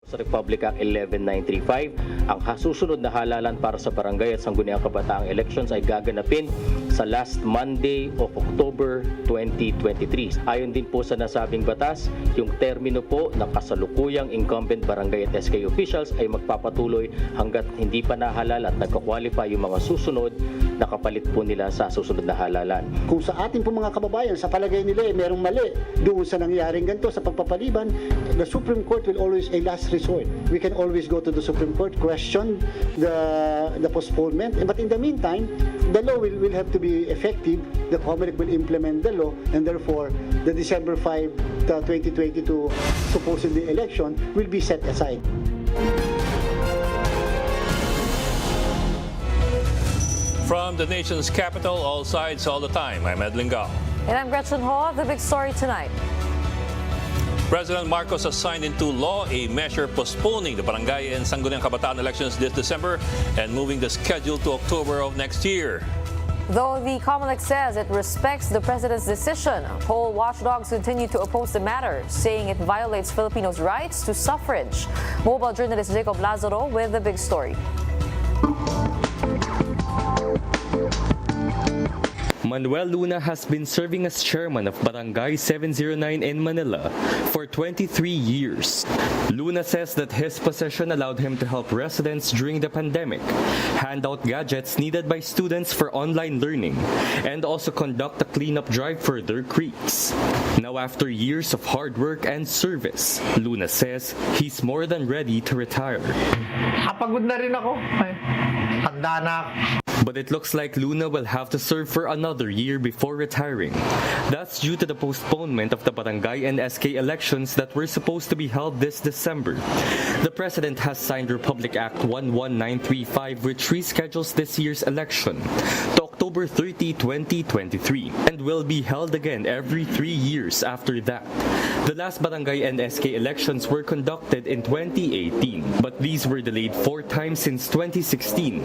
Sa Republic Act 11935, ang susunod na halalan para sa barangay at sangguniang kabataang elections ay gaganapin sa last Monday of October 2023. Ayon din po sa nasabing batas, yung termino po ng kasalukuyang incumbent barangay at SK officials ay magpapatuloy hanggat hindi pa nahalal at nagka-qualify yung mga susunod na kapalit po nila sa susunod na halalan. Kung sa ating po mga kababayan, sa palagay nila merong mali doon sa nangyaring ganito sa pagpapaliban, the Supreme Court will always a last resort. We can always go to the Supreme Court, question the postponement, but in the meantime, the law will have to be effective. The COMELEC will implement the law, and therefore, the December 5, 2022 supposedly election will be set aside. From the nation's capital, all sides, all the time, I'm Ed Lingao. And I'm Gretchen Ho. The big story tonight. President Marcos has signed into law a measure postponing the Barangay and Sangguniang Kabataan elections this December and moving the schedule to October of next year. Though the COMELEC says it respects the president's decision, poll watchdogs continue to oppose the matter, saying it violates Filipinos' rights to suffrage. Mobile journalist Jacob Lazaro with the big story. Manuel Luna has been serving as chairman of Barangay 709 in Manila for 23 years. Luna says that his position allowed him to help residents during the pandemic, hand out gadgets needed by students for online learning, and also conduct a cleanup drive for their creeks. Now, after years of hard work and service, Luna says he's more than ready to retire. Pagod na rin ako. Handa na ako. But it looks like Luna will have to serve for another year before retiring. That's due to the postponement of the Barangay and SK elections that were supposed to be held this December. The president has signed Republic Act 11935, which reschedules this year's election to October 30, 2023, and will be held again every 3 years after that. The last Barangay and SK elections were conducted in 2018, but these were delayed 4 times since 2016.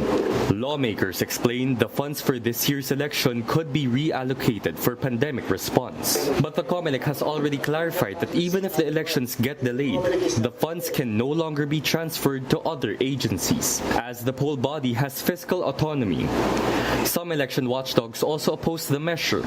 Lawmakers explained the funds for this year's election could be reallocated for pandemic response. But the COMELEC has already clarified that even if the elections get delayed, the funds can no longer be transferred to other agencies, as the poll body has fiscal autonomy. Some election watchdogs also opposed the measure.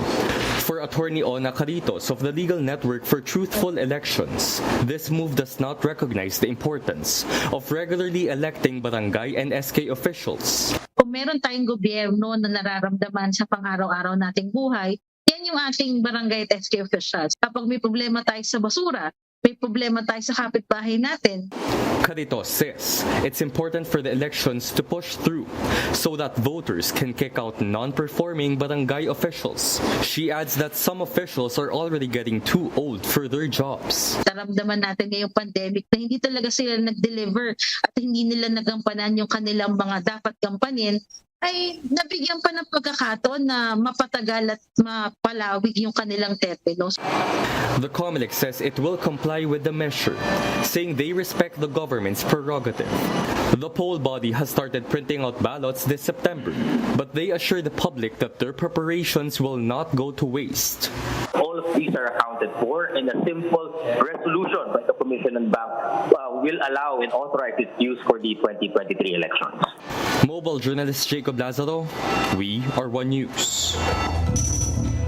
For Attorney Ona Caritos of the Legal Network for Truthful Elections, this move does not recognize the importance of regularly electing barangay and SK officials. Kung meron tayong gobyerno na nararamdaman sa pang-araw-araw nating buhay, yan yung ating barangay at SK officials. Kapag may problema tayo sa basura, may problema tayo sa kapitbahay natin. Caritos says it's important for the elections to push through so that voters can kick out non-performing barangay officials. She adds that some officials are already getting too old for their jobs. Naramdaman natin ngayong pandemic na hindi talaga sila nag-deliver at hindi nila nagampanan yung kanilang mga dapat gampanin, ay nabigyan pa ng pagkakataon na mapatagal at mapalawig yung kanilang termino. The COMELEC says it will comply with the measure, saying they respect the government's prerogative. The poll body has started printing out ballots this September, but they assure the public that their preparations will not go to waste. All of these are accounted for, and a simple resolution by the Commission and Bank will allow and authorize its use for the 2023 elections. Mobile journalist Jacob Lazaro, we are One News.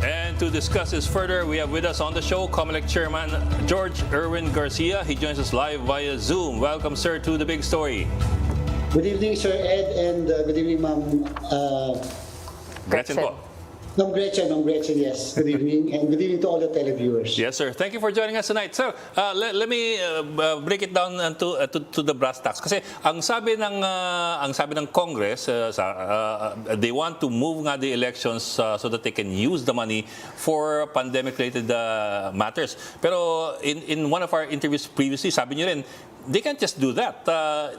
And to discuss this further, we have with us on the show COMELEC Chairman George Garcia. He joins us live via Zoom. Welcome, sir, to the big story. Good evening, Sir Ed, and good evening, Ma'am Gretchen po. Ma'am Gretchen, yes. Good evening, and good evening to all the televiewers. Yes, sir. Thank you for joining us tonight. So, let me break it down to the brass tacks. Kasi ang sabi ng Congress, they want to move nga the elections so that they can use the money for pandemic-related matters. Pero in one of our interviews previously, sabi niyo rin, they can't just do that.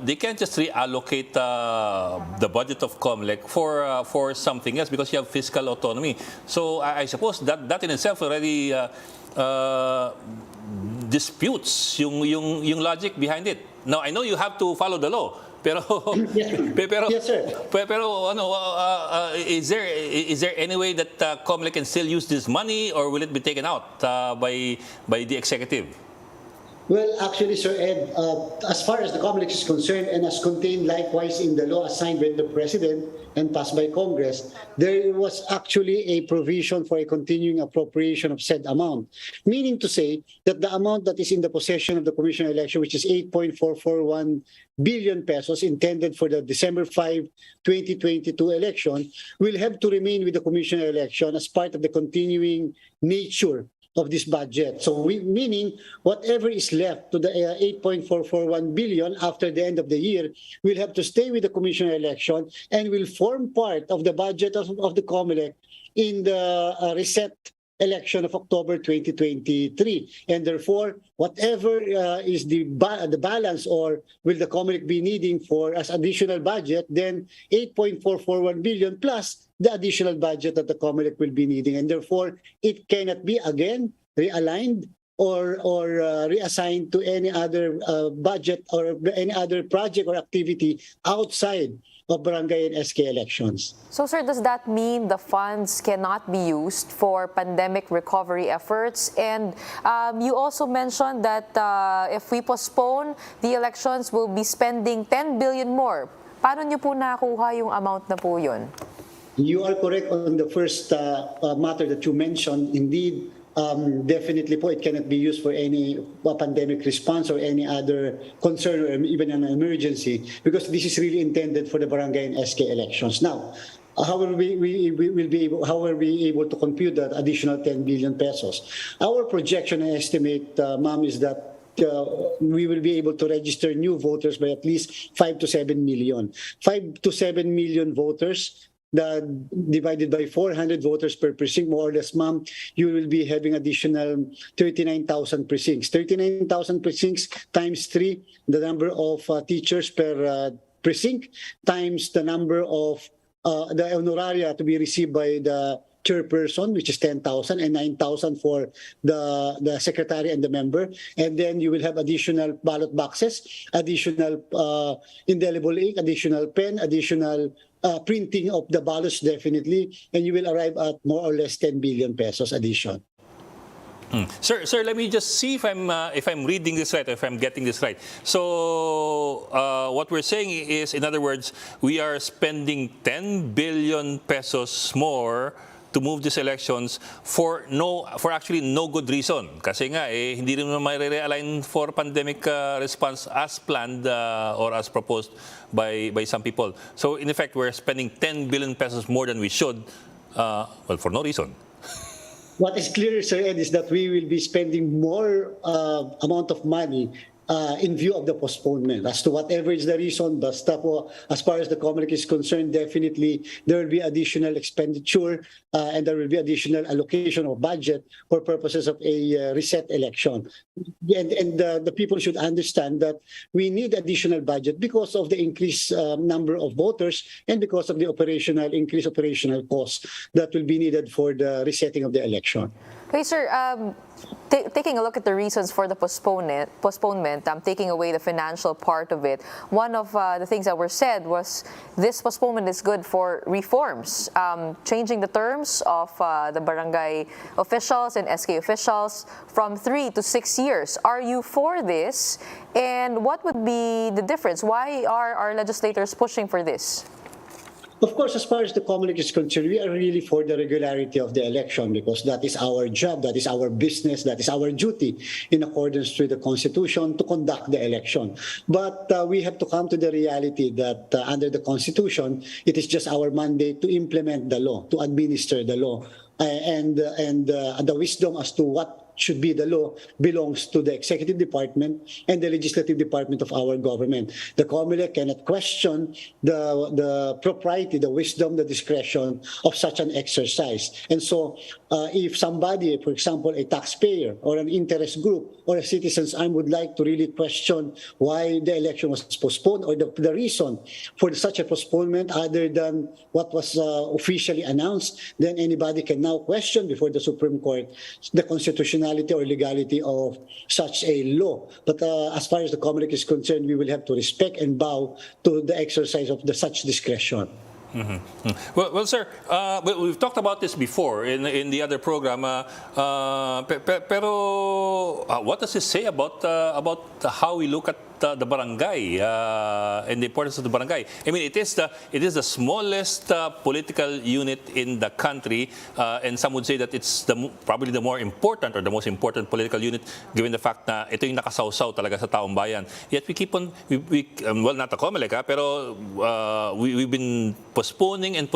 They can't just reallocate the budget of COMELEC for something else because you have fiscal autonomy. So I suppose that in itself already disputes yung logic behind it. Now I know you have to follow the law. Pero Yes, sir. Pero is there any way that COMELEC can still use this money, or will it be taken out by the executive? Well, actually, Sir Ed, as far as the COMELEC is concerned and as contained likewise in the law assigned by the President and passed by Congress, there was actually a provision for a continuing appropriation of said amount, meaning to say that the amount that is in the possession of the Commission on Election, which is 8.441 billion pesos intended for the December 5, 2022 election, will have to remain with the Commission on Election as part of the continuing nature of this budget. So meaning whatever is left to the 8.441 billion after the end of the year will have to stay with the Commission on Election and will form part of the budget of the COMELEC in the reset election of October 2023. And therefore, whatever is the balance or will the COMELEC be needing for as additional budget, then 8.441 billion plus the additional budget that the COMELEC will be needing. And therefore, it cannot be again realigned or reassigned to any other budget or any other project or activity outside of Barangay and SK elections. So, sir, does that mean the funds cannot be used for pandemic recovery efforts? And you also mentioned that if we postpone the elections, we'll be spending 10 billion more. Paano niyo po nakuha yung amount na po yun? You are correct on the first matter that you mentioned. Indeed, definitely po, it cannot be used for any pandemic response or any other concern or even an emergency because this is really intended for the Barangay and SK elections. Now, how are we able to compute that additional 10 billion pesos? Our projection and estimate, ma'am, is that we will be able to register new voters by at least 5 to 7 million. 5 to 7 million voters divided by 400 voters per precinct, more or less, ma'am, you will be having additional 39,000 precincts. 39,000 precincts times 3, the number of teachers per precinct, times the number of the honoraria to be received by the chairperson, which is 10,000, and 9,000 for the secretary and the member. And then you will have additional ballot boxes, additional indelible ink, additional pen, additional printing of the ballots, definitely, and you will arrive at more or less 10 billion pesos addition. Sir, let me just see if I'm reading this right, if I'm getting this right. So what we're saying is, in other words, we are spending 10 billion pesos more to move these elections for actually no good reason. Kasi nga hindi rin naman realign for pandemic response as planned or as proposed by some people. So in effect, we're spending 10 billion pesos more than we should, for no reason. What is clear, Sir Ed, is that we will be spending more amount of money in view of the postponement. As to whatever is the reason, basta po, as far as the COMELEC is concerned, definitely there will be additional expenditure and there will be additional allocation of budget for purposes of a reset election. And the people should understand that we need additional budget because of the increased number of voters and because of the increased operational costs that will be needed for the resetting of the election. Okay, sir, taking a look at the reasons for the postponement, taking away the financial part of it, one of the things that were said was this postponement is good for reforms, changing the terms of the barangay officials and SK officials from 3 to 6 years. Are you for this? And what would be the difference? Why are our legislators pushing for this? Of course, as far as the COMELEC is concerned, we are really for the regularity of the election because that is our job, that is our business, that is our duty in accordance with the Constitution to conduct the election. But we have to come to the reality that under the Constitution, it is just our mandate to implement the law, to administer the law, and the wisdom as to what should be the law belongs to the executive department and the legislative department of our government. The COMELEC cannot question the propriety, the wisdom, the discretion of such an exercise. And so if somebody, for example, a taxpayer or an interest group or a citizen's arm would like to really question why the election was postponed or the reason for such a postponement other than what was officially announced, then anybody can now question before the Supreme Court the constitutionality or legality of such a law. But as far as the COMELEC is concerned, we will have to respect and bow to the exercise of such discretion. Well, sir, we've talked about this before in the other program. Pero what does it say about how we look at the barangay and the importance of the barangay? I mean, it is the smallest political unit in the country, and some would say that it's probably the more important or the most important political unit, given the fact na ito yung nakasawsaw talaga sa taong bayan. Yet we keep on, well, not the COMELEC, pero we've been postponing it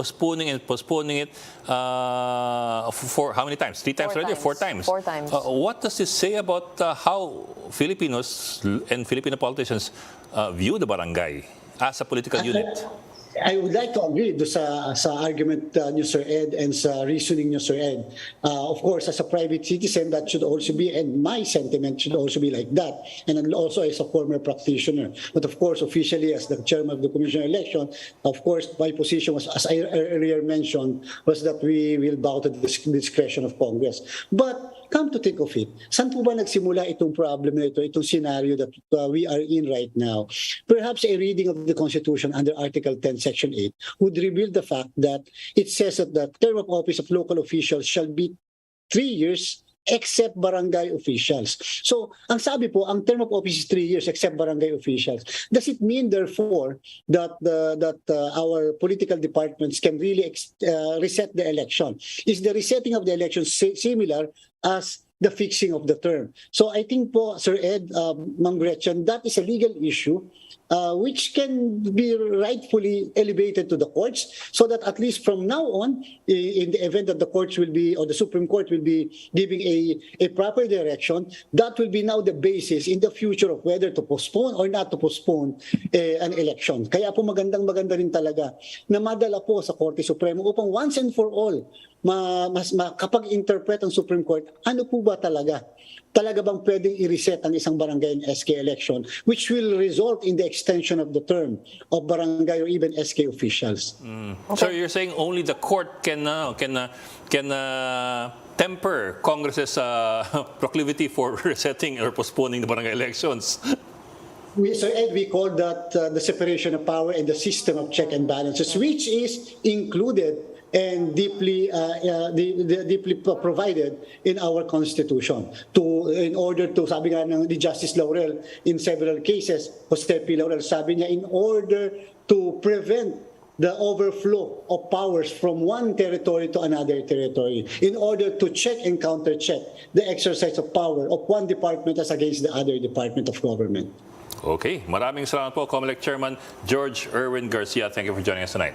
for how many times? 3 times already? 4 times? 4 times. What does this say about how Filipinos and Filipino politicians view the barangay as a political unit? I would like to agree do sa argument niyo, Sir Ed, and sa reasoning niyo, Sir Ed. Of course, as a private citizen, that should also be, and my sentiment should also be like that, and also as a former practitioner. But of course, officially, as the chairman of the Commission on Election, of course, my position was, as I earlier mentioned, was that we will bow to the discretion of Congress. But come to think of it, saan po ba nagsimula itong problem na ito, itong scenario that we are in right now? Perhaps a reading of the Constitution under Article 10, Section 8 would reveal the fact that it says that the term of office of local officials shall be 3 years except barangay officials. So, ang sabi po, ang term of office is 3 years except barangay officials. Does it mean, therefore, that our political departments can really reset the election? Is the resetting of the election similar as the fixing of the term? So, I think po, Sir Ed, Ma'am Gretchen, that is a legal issue which can be rightfully elevated to the courts, so that at least from now on, in the event that the courts will be, or the Supreme Court will be giving a proper direction, that will be now the basis in the future of whether to postpone or not to postpone an election. Kaya po maganda rin talaga na madala po sa Korte Supremo upang once and for all, kapag interpret ang Supreme Court, ano po ba talaga bang pwedeng i-reset ang isang barangay and SK election, which will result in the extension of the term of barangay or even SK officials. Okay. So you're saying only the court can temper Congress's proclivity for resetting or postponing the barangay elections? Sir Ed, we call that the separation of power and the system of check and balances, which is included and deeply provided in our Constitution. In order to, sabi nga ng Justice Laurel in several cases, Jose P. Laurel, sabi niya, in order to prevent the overflow of powers from one territory to another territory, in order to check and counter-check the exercise of power of one department as against the other department of government. Okay, maraming salamat po, COMELEC Chairman George Garcia. Thank you for joining us tonight.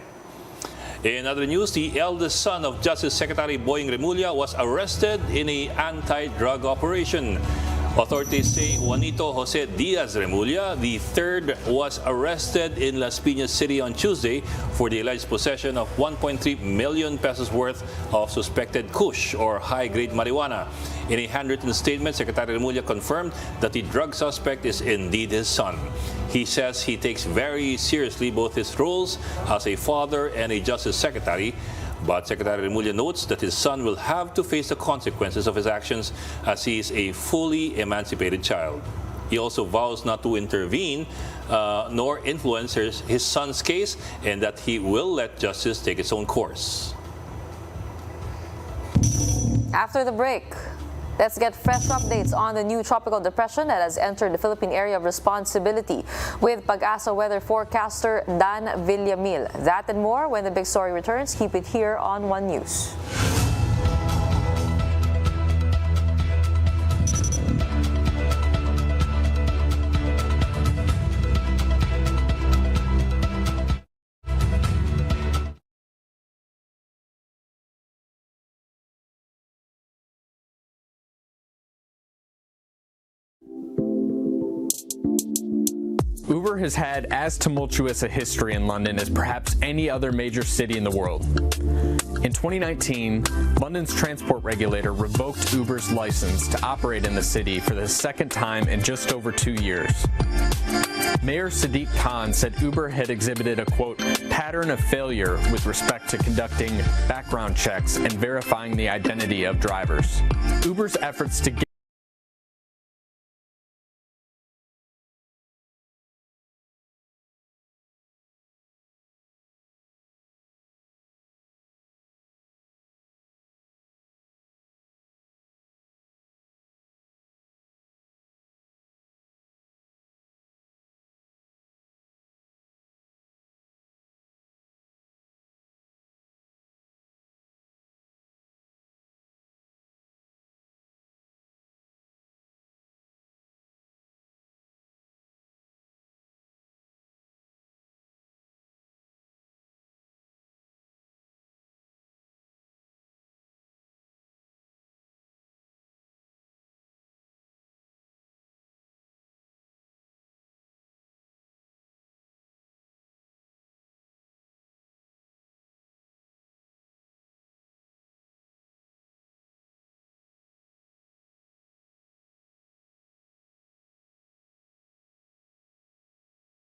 In other news, the eldest son of Justice Secretary Boying Remulla was arrested in an anti-drug operation. Authorities say Juanito Jose Diaz Remulla, the third, was arrested in Las Piñas City on Tuesday for the alleged possession of 1.3 million pesos worth of suspected kush or high-grade marijuana. In a handwritten statement, Secretary Remulla confirmed that the drug suspect is indeed his son. He says he takes very seriously both his roles as a father and a justice secretary. But Secretary Remulla notes that his son will have to face the consequences of his actions as he is a fully emancipated child. He also vows not to intervene nor influence his son's case, and that he will let justice take its own course. After the break, let's get fresh updates on the new tropical depression that has entered the Philippine area of responsibility with Pag-asa weather forecaster Dan Villamil. That and more when the big story returns. Keep it here on One News. Uber has had as tumultuous a history in London as perhaps any other major city in the world. In 2019, London's transport regulator revoked Uber's license to operate in the city for the second time in just over 2 years. Mayor Sadiq Khan said Uber had exhibited a, quote, pattern of failure with respect to conducting background checks and verifying the identity of drivers. Uber's efforts to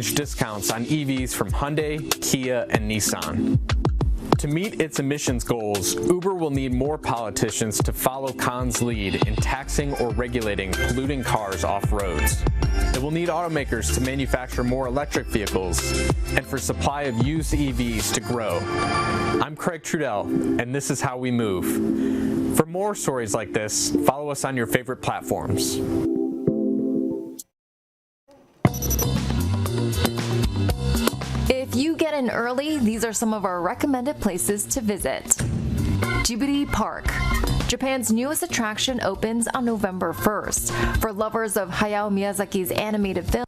discounts on EVs from Hyundai, Kia, and Nissan. To meet its emissions goals, Uber will need more politicians to follow Khan's lead in taxing or regulating polluting cars off roads. It will need automakers to manufacture more electric vehicles and for supply of used EVs to grow. I'm Craig Trudell, and this is how we move. For more stories like this, follow us on your favorite platforms. If you get in early, these are some of our recommended places to visit. Djibouti Park. Japan's newest attraction opens on November 1st. For lovers of Hayao Miyazaki's animated film,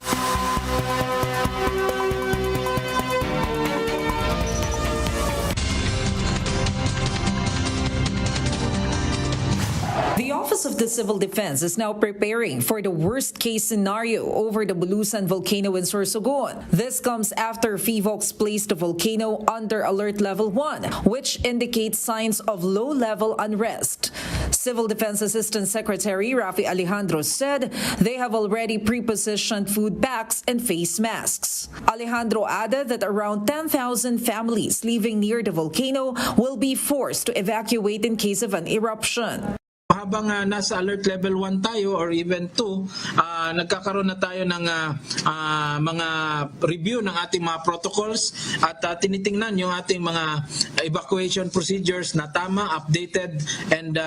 The Office of the Civil Defense is now preparing for the worst-case scenario over the Bulusan volcano in Sorsogon. This comes after FIVOX placed the volcano under Alert Level 1, which indicates signs of low-level unrest. Civil Defense Assistant Secretary Rafi Alejandro said they have already pre-positioned food packs and face masks. Alejandro added that around 10,000 families living near the volcano will be forced to evacuate in case of an eruption. Habang nasa alert level 1 tayo or even 2, nagkakaroon na tayo ng mga review ng ating mga protocols at tinitingnan yung ating mga evacuation procedures na tama, updated, and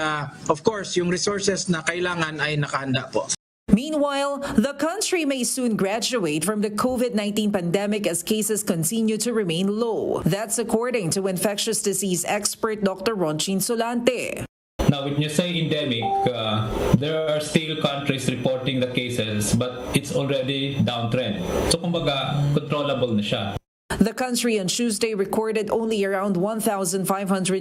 of course, yung resources na kailangan ay nakahanda po. Meanwhile, the country may soon graduate from the COVID-19 pandemic as cases continue to remain low. That's according to infectious disease expert Dr. Ronchin Solante. Now, when you say endemic, there are still countries reporting the cases, but it's already downtrend. So, kumbaga, controllable na siya. The country on Tuesday recorded only around 1,500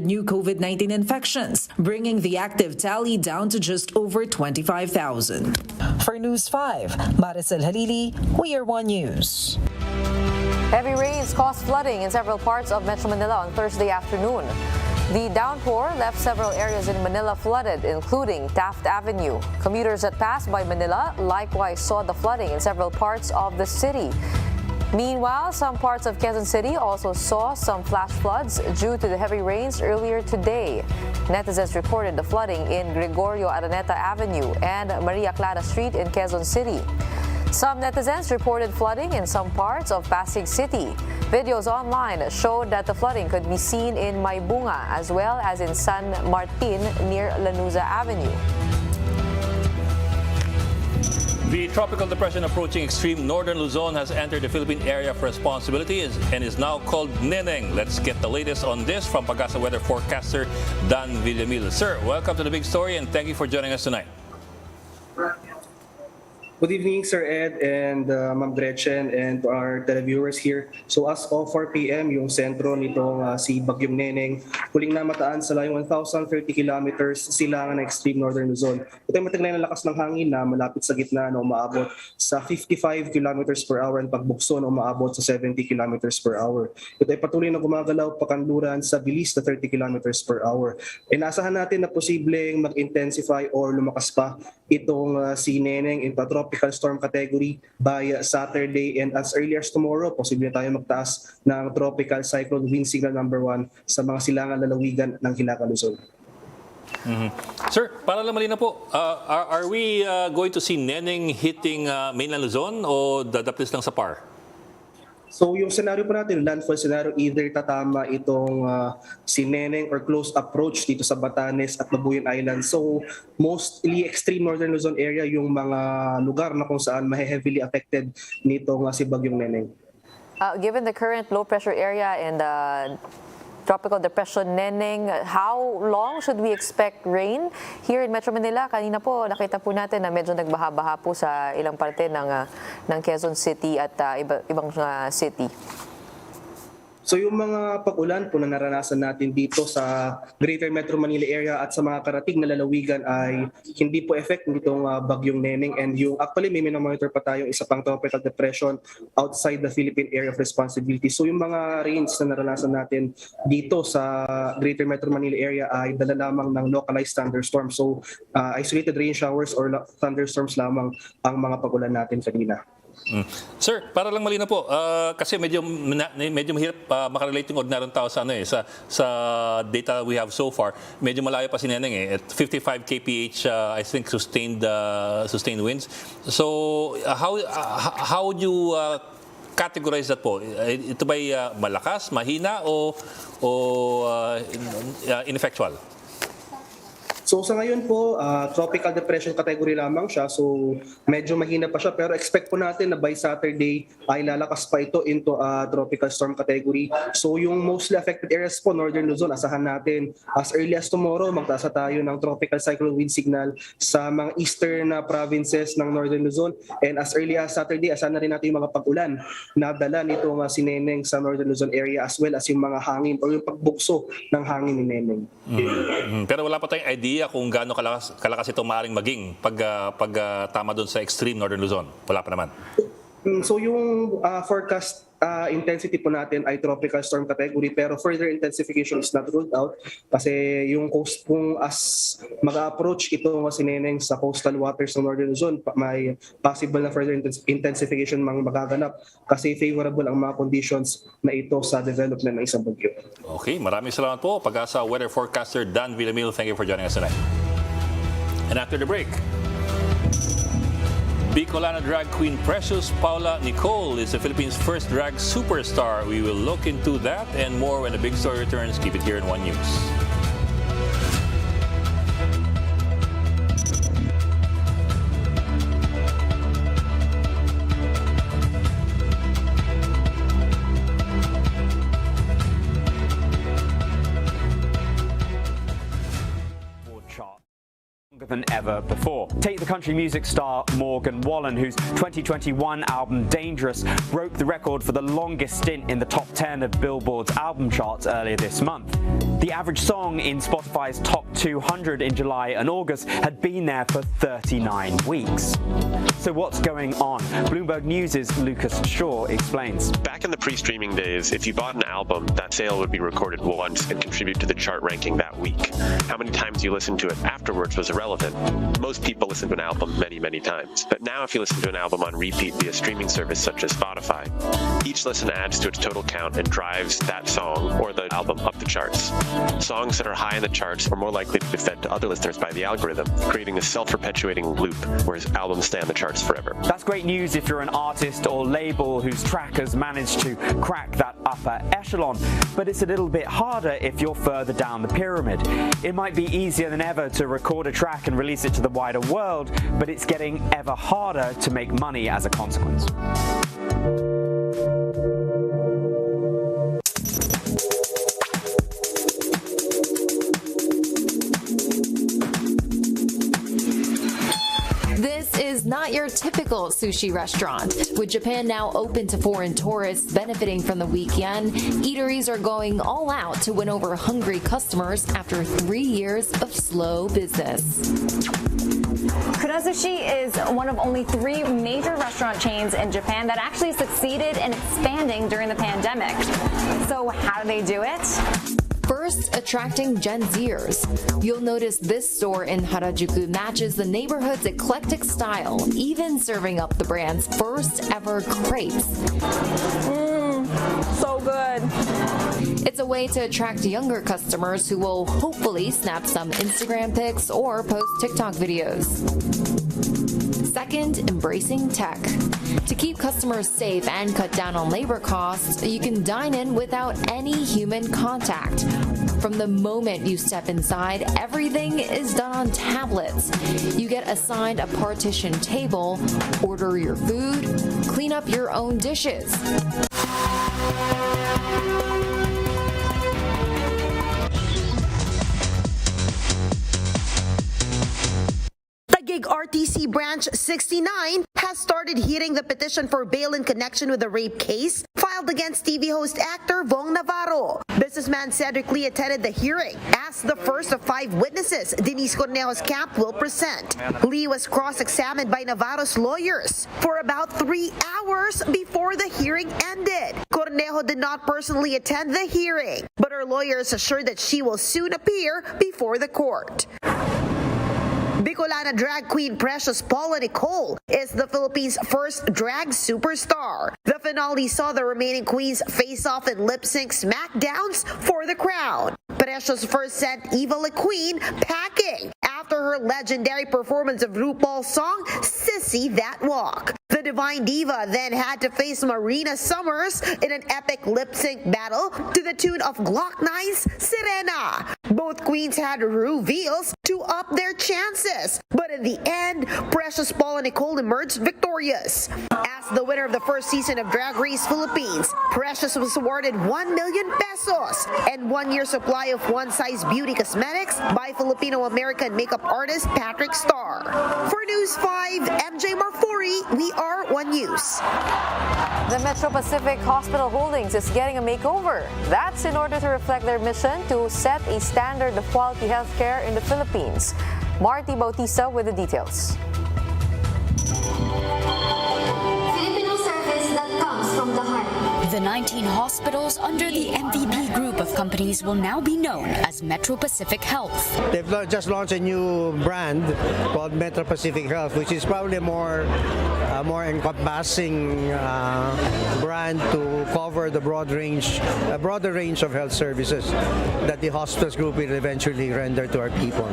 new COVID-19 infections, bringing the active tally down to just over 25,000. For News 5, Maricel Halili, We Are One News. Heavy rains caused flooding in several parts of Metro Manila on Thursday afternoon. The downpour left several areas in Manila flooded, including Taft Avenue. Commuters that passed by Manila likewise saw the flooding in several parts of the city. Meanwhile, some parts of Quezon City also saw some flash floods due to the heavy rains earlier today. Netizens recorded the flooding in Gregorio Araneta Avenue and Maria Clara Street in Quezon City. Some netizens reported flooding in some parts of Pasig City. Videos online showed that the flooding could be seen in Maybunga as well as in San Martin near Lanuza Avenue. The tropical depression approaching extreme northern Luzon has entered the Philippine area of responsibility and is now called Ninning. Let's get the latest on this from Pagasa weather forecaster Dan Villamil. Sir, welcome to the big story and thank you for joining us tonight. Good evening, Sir Ed and Ma'am Gretchen and to our televiewers here. So as of 4 p.m., yung sentro nitong si Bagyong Ninning, huling namataan sa layong 1,030 kilometers silangan ng extreme northern Luzon. Ito ay matiglay na lakas ng hangin na malapit sa gitna na umaabot sa 55 kilometers per hour and pagbukso na umaabot sa 70 kilometers per hour. Ito ay patuloy na gumagalaw pakanluran sa bilis na 30 kilometers per hour. Inaasahan natin na posibleng mag-intensify or lumakas pa itong si Ninning in tropical storm category by Saturday, and as early as tomorrow, posible tayo magtaas ng tropical cyclone wind signal number 1 sa mga silangan lalawigan ng Hilaka Luzon. Sir, para lang malinaw po, are we going to see Ninning hitting mainland Luzon o dadaplis lang sa PAR? So yung scenario po natin, landfall scenario, either tatama itong si Ninning or close approach dito sa Batanes at Babuyan Island. So mostly extreme northern Luzon area yung mga lugar na kung saan heavily affected nitong si Bagyong Ninning. Given the current low pressure area and tropical depression Ninning, how long should we expect rain here in Metro Manila? Kanina po nakita po natin na medyo nagbaha-baha po sa ilang parte ng Quezon City at ibang city. So yung mga pag-ulan po na naranasan natin dito sa Greater Metro Manila area at sa mga karatig na lalawigan ay hindi po effect nitong Bagyong Ninning, and yung actually may minomonitor pa tayong isa pang tropical depression outside the Philippine area of responsibility. So yung mga rains na naranasan natin dito sa Greater Metro Manila area ay dala lamang ng localized thunderstorms. So isolated rain showers or thunderstorms lamang ang mga pag-ulan natin kanina. Sir, para lang malinaw po, kasi medyo mahirap makarelate yung ordinaryong tao sa sa data we have so far. Medyo malayo pa si Ninning at 55 kph I think sustained winds. So how would you categorize that po? Ito ba'y malakas, mahina o ineffectual? So sa ngayon po, tropical depression category lamang siya. So medyo mahina pa siya. Pero expect po natin na by Saturday ay lalakas pa ito into tropical storm category. So yung mostly affected areas po, Northern Luzon, asahan natin as early as tomorrow, magtasa tayo ng tropical cyclone wind signal sa mga eastern provinces ng Northern Luzon. And as early as Saturday, asahan na rin natin yung mga pag-ulan na dala nitong si Ninning sa Northern Luzon area as well as yung mga hangin o yung pagbukso ng hangin ni Ninning. Pero wala pa tayong idea kung gaano kalakas ito maaaring maging pag tama doon sa extreme Northern Luzon. Wala pa naman. So yung forecast intensity po natin ay tropical storm category pero further intensification is not ruled out kasi yung coast kung as mag-approach ito si Ninning sa coastal waters ng Northern Luzon, may possible na further intensification magaganap kasi favorable ang mga conditions na ito sa development ng isang bagyo. Okay, maraming salamat po. Pag-asa weather forecaster Dan Villamil, thank you for joining us tonight. And after the break, Bicolana drag queen Precious Paula Nicole is the Philippines' first drag superstar. We will look into that and more when the big story returns. Keep it here in One News. Than ever before. Take the country music star Morgan Wallen, whose 2021 album Dangerous broke the record for the longest stint in the top 10 of Billboard's album charts earlier this month. The average song in Spotify's top 200 in July and August had been there for 39 weeks. So what's going on? Bloomberg News' Lucas Shaw explains. Back in the pre-streaming days, if you bought an album, that sale would be recorded once and contribute to the chart ranking that week. How many times you listened to it afterwards was irrelevant. Most people listen to an album many, many times. But now if you listen to an album on repeat via streaming service such as Spotify, each listen adds to its total count and drives that song or the album up the charts. Songs that are high in the charts are more likely to be fed to other listeners by the algorithm, creating a self-perpetuating loop, whereas albums stay on the charts forever. That's great news if you're an artist or label whose track has managed to crack that upper echelon, but it's a little bit harder if you're further down the pyramid. It might be easier than ever to record a track and release it to the wider world, but it's getting ever harder to make money as a consequence. This is not your typical sushi restaurant. With Japan now open to foreign tourists benefiting from the weak yen, eateries are going all out to win over hungry customers after 3 years of slow business. Kuna Sushi is one of only 3 major restaurant chains in Japan that actually succeeded in expanding during the pandemic. So how do they do it? First, attracting Gen Zers. You'll notice this store in Harajuku matches the neighborhood's eclectic style, even serving up the brand's first ever crepes. So good. It's a way to attract younger customers who will hopefully snap some Instagram pics or post TikTok videos. Second, embracing tech. To keep customers safe and cut down on labor costs, you can dine in without any human contact. From the moment you step inside, everything is done on tablets. You get assigned a partition table, order your food, clean up your own dishes. Taguig RTC Branch 69 has started hearing the petition for bail in connection with the rape case filed against TV host actor Vong Navarro. Businessman Cedric Lee attended the hearing as the first of 5 witnesses Denise Cornejo's camp will present. Lee was cross-examined by Navarro's lawyers for about 3 hours before the hearing ended. Cornejo did not personally attend the hearing, but her lawyers assured that she will soon appear before the court. Bicolana drag queen Precious Paula Nicole is the Philippines' first drag superstar. The finale saw the remaining queens face off in lip-sync smackdowns for the crown. Precious first sent Evil Queen packing after her legendary performance of RuPaul's song Sissy That Walk. The Divine Diva then had to face Marina Summers in an epic lip-sync battle to the tune of Glock 9's Sirena. Both queens had reveals to up their chances, but in the end, Precious Paula Nicole emerged victorious. As the winner of the first season of Drag Race Philippines, Precious was awarded 1 million pesos and 1 year supply of one-size beauty cosmetics by Filipino-American makeup artist Patrick Starr. For News 5, MJ Marfori, we are One News. The Metro Pacific Hospital Holdings is getting a makeover. That's in order to reflect their mission to set a standard of quality healthcare in the Philippines. Marty Bautista with the details. Filipino service that comes from the heart. The 19 hospitals under the MVP group of companies will now be known as Metro Pacific Health. They've just launched a new brand called Metro Pacific Health, which is probably a more encompassing brand to cover the broader range of health services that the hospitals group will eventually render to our people.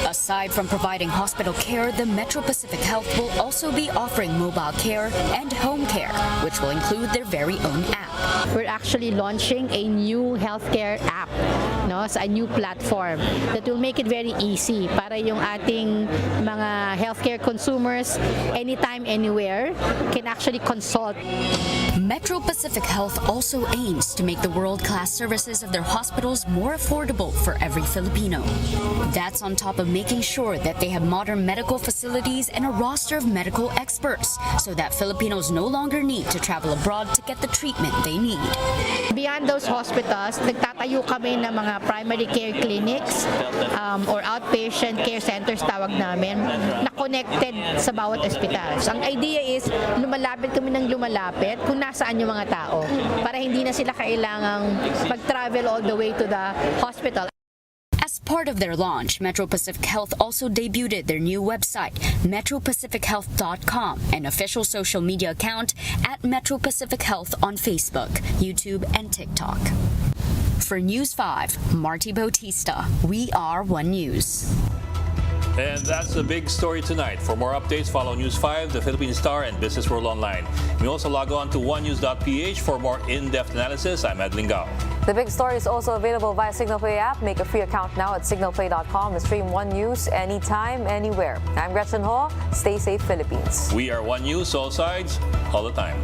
Aside from providing hospital care, the Metro Pacific Health will also be offering mobile care and home care, which will include their very own app. We're actually launching a new healthcare app, no, sa a new platform that will make it very easy para yung ating mga healthcare consumers anytime, anywhere can actually consult. Metro Pacific Health also aims to make the world-class services of their hospitals more affordable for every Filipino. That's on top of making sure that they have modern medical facilities and a roster of medical experts so that Filipinos no longer need to travel abroad to get the treatment they need. Beyond those hospitals, nagtatayo kami ng mga primary care clinics or outpatient care centers tawag namin na connected sa bawat ospital. So, ang idea is lumalapit kami ng lumalapit kung nasaan yung mga tao para hindi na sila kailangang mag-travel all the way to the hospital. As part of their launch, Metro Pacific Health also debuted their new website, metropacifichealth.com, an official social media account at Metro Pacific Health on Facebook, YouTube, and TikTok. For News 5, Marty Bautista, we are One News. And that's the big story tonight. For more updates, follow News 5, The Philippine Star, and Business World Online. You may also log on to onenews.ph for more in-depth analysis. I'm Ed Lingao. The big story is also available via Signal Play app. Make a free account now at signalplay.com and stream One News anytime, anywhere. I'm Gretchen Ho. Stay safe, Philippines. We are One News, all sides, all the time.